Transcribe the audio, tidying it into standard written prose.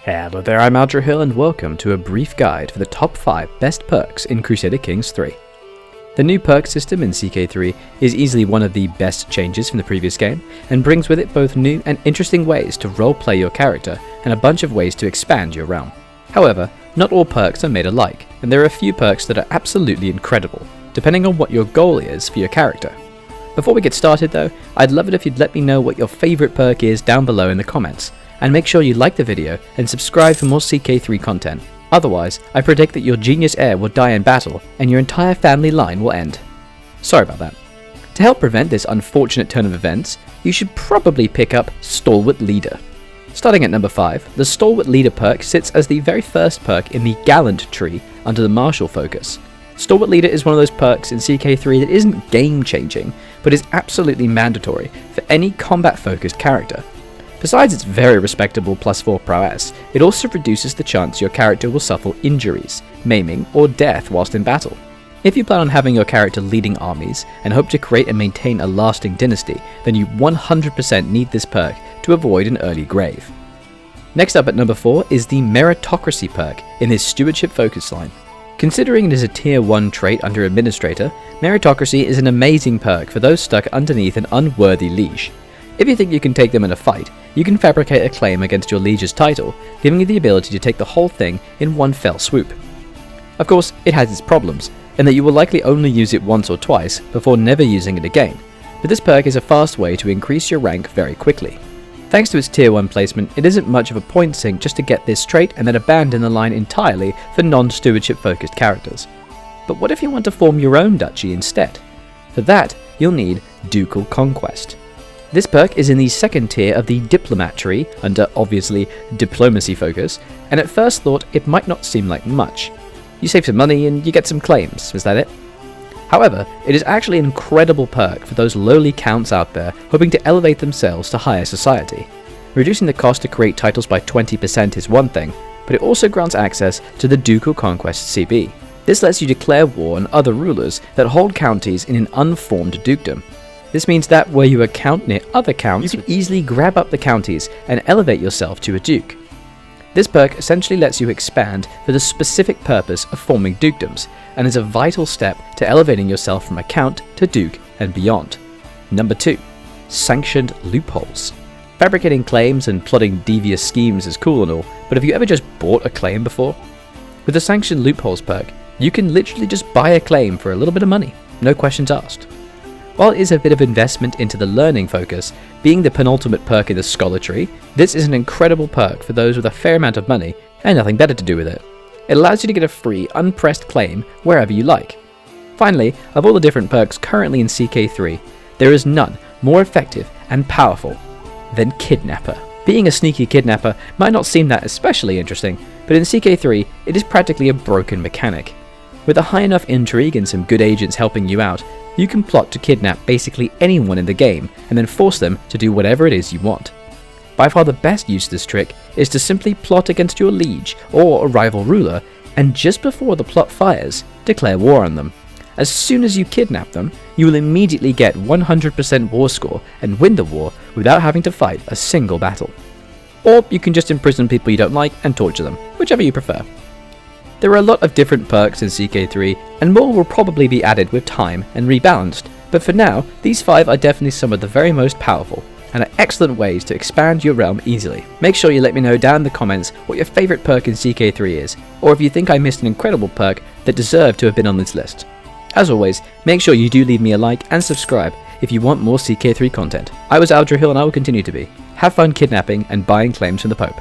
Hello there, I'm Aldrahill and welcome to a brief guide for the top 5 best perks in Crusader Kings 3. The new perk system in CK3 is easily one of the best changes from the previous game, and brings with it both new and interesting ways to roleplay your character and a bunch of ways to expand your realm. However, not all perks are made alike, and there are a few perks that are absolutely incredible, depending on what your goal is for your character. Before we get started though, I'd love it if you'd let me know what your favourite perk is down below in the comments, and make sure you like the video and subscribe for more CK3 content. Otherwise, I predict that your genius heir will die in battle and your entire family line will end. Sorry about that. To help prevent this unfortunate turn of events, you should probably pick up Stalwart Leader. Starting at number 5, the Stalwart Leader perk sits as the very first perk in the Gallant tree under the Martial focus. Stalwart Leader is one of those perks in CK3 that isn't game-changing, but is absolutely mandatory for any combat-focused character. Besides its very respectable +4 prowess, it also reduces the chance your character will suffer injuries, maiming, or death whilst in battle. If you plan on having your character leading armies and hope to create and maintain a lasting dynasty, then you 100% need this perk to avoid an early grave. Next up at number 4 is the Meritocracy perk in this stewardship focus line. Considering it is a tier 1 trait under Administrator, Meritocracy is an amazing perk for those stuck underneath an unworthy liege. If you think you can take them in a fight, you can fabricate a claim against your liege's title, giving you the ability to take the whole thing in one fell swoop. Of course, it has its problems, in that you will likely only use it once or twice before never using it again, but this perk is a fast way to increase your rank very quickly. Thanks to its tier 1 placement, it isn't much of a point sink just to get this trait and then abandon the line entirely for non-stewardship focused characters. But what if you want to form your own duchy instead? For that, you'll need Duchy Conquest. This perk is in the second tier of the Diplomat tree, under obviously diplomacy focus, and at first thought it might not seem like much. You save some money and you get some claims, is that it? However, it is actually an incredible perk for those lowly counts out there hoping to elevate themselves to higher society. Reducing the cost to create titles by 20% is one thing, but it also grants access to the Duchy Conquest CB. This lets you declare war on other rulers that hold counties in an unformed dukedom. This means that where you are count near other counts, you can easily grab up the counties and elevate yourself to a duke. This perk essentially lets you expand for the specific purpose of forming dukedoms, and is a vital step to elevating yourself from a count to duke and beyond. Number 2. Sanctioned loopholes. Fabricating claims and plotting devious schemes is cool and all, but have you ever just bought a claim before? With the sanctioned loopholes perk, you can literally just buy a claim for a little bit of money, no questions asked. While it is a bit of investment into the learning focus, being the penultimate perk in the scholar tree, this is an incredible perk for those with a fair amount of money and nothing better to do with it. It allows you to get a free, unpressed claim wherever you like. Finally, of all the different perks currently in CK3, there is none more effective and powerful than Kidnapper. Being a sneaky kidnapper might not seem that especially interesting, but in CK3 it is practically a broken mechanic. With a high enough intrigue and some good agents helping you out, you can plot to kidnap basically anyone in the game and then force them to do whatever it is you want. By far the best use of this trick is to simply plot against your liege or a rival ruler, and just before the plot fires, declare war on them. As soon as you kidnap them, you will immediately get 100% war score and win the war without having to fight a single battle. Or you can just imprison people you don't like and torture them, whichever you prefer. There are a lot of different perks in CK3, and more will probably be added with time and rebalanced, but for now, these 5 are definitely some of the very most powerful, and are excellent ways to expand your realm easily. Make sure you let me know down in the comments what your favourite perk in CK3 is, or if you think I missed an incredible perk that deserved to have been on this list. As always, make sure you do leave me a like and subscribe if you want more CK3 content. I was Aldrahill and I will continue to be. Have fun kidnapping and buying claims from the Pope.